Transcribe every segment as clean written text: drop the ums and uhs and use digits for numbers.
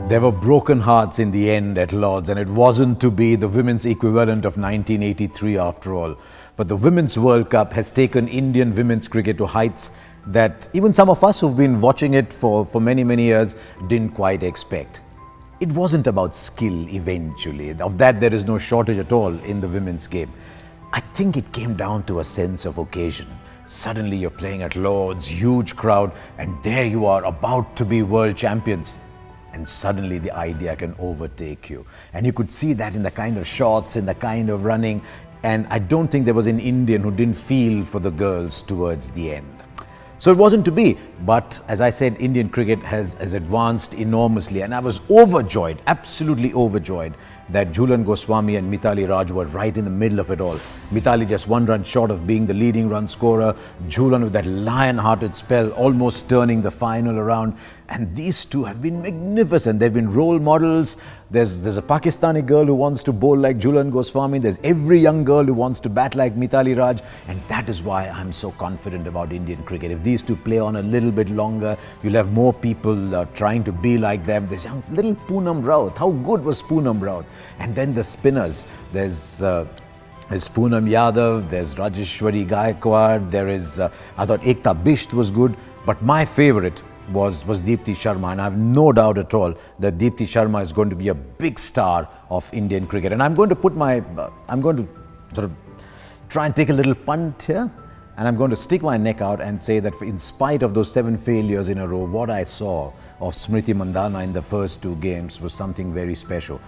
There were broken hearts in the end at Lord's, and it wasn't to be the women's equivalent of 1983 after all. But the Women's World Cup has taken Indian women's cricket to heights that even some of us who've been watching it for many, many years didn't quite expect. It wasn't about skill eventually. Of that, there is no shortage at all in the women's game. I think it came down to a sense of occasion. Suddenly you're playing at Lord's, huge crowd, and there you are about to be world champions. And suddenly the idea can overtake you. And you could see that in the kind of shots, in the kind of running. And I don't think there was an Indian who didn't feel for the girls towards the end. So it wasn't to be, but as I said, Indian cricket has advanced enormously, and I was overjoyed, absolutely overjoyed, that Jhulan Goswami and Mithali Raj were right in the middle of it all. Mithali just one run short of being the leading run scorer, Jhulan with that lion-hearted spell almost turning the final around, and these two have been magnificent. They've been role models. There's a Pakistani girl who wants to bowl like Jhulan Goswami. There's every young girl who wants to bat like Mithali Raj, and that is why I'm so confident about Indian cricket. If these two play on a little bit longer, you'll have more people trying to be like them. There's young little Poonam Raut. How good was Poonam Raut? And then the spinners. There's Poonam Yadav, there's Rajeshwari Gaikwad, I thought Ekta Bisht was good, but my favourite was Deepti Sharma, and I have no doubt at all that Deepti Sharma is going to be a big star of Indian cricket. And I'm going to I'm going to sort of try and take a little punt here, and I'm going to stick my neck out and say that in spite of those 7 failures in a row, what I saw of Smriti Mandhana in the first 2 games was something very special.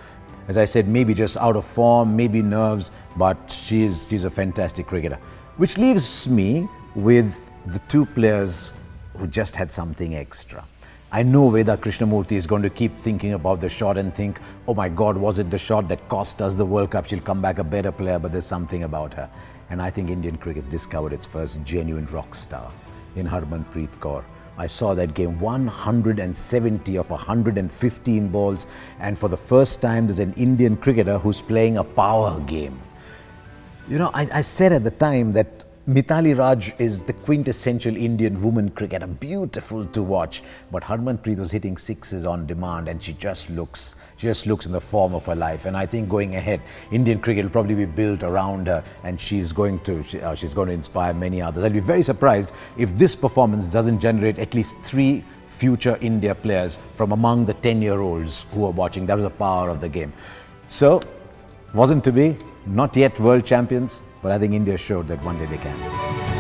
As I said, maybe just out of form, maybe nerves, but she's a fantastic cricketer. Which leaves me with the 2 players who just had something extra. I know Veda Krishnamurthy is going to keep thinking about the shot and think, oh my God, was it the shot that cost us the World Cup? She'll come back a better player, but there's something about her. And I think Indian cricket's discovered its first genuine rock star in Harmanpreet Kaur. I saw that game, 170 of 115 balls, and for the first time there's an Indian cricketer who's playing a power game. You know, I said at the time that Mithali Raj is the quintessential Indian woman cricketer, beautiful to watch, but Harmanpreet was hitting sixes on demand, and she just looks in the form of her life. And I think going ahead, Indian cricket will probably be built around her, and she's going to inspire many others. I'll be very surprised if this performance doesn't generate at least 3 future India players from among the 10-year-olds who are watching. That was the power of the game. So, wasn't to be, not yet world champions, but I think India showed that one day they can.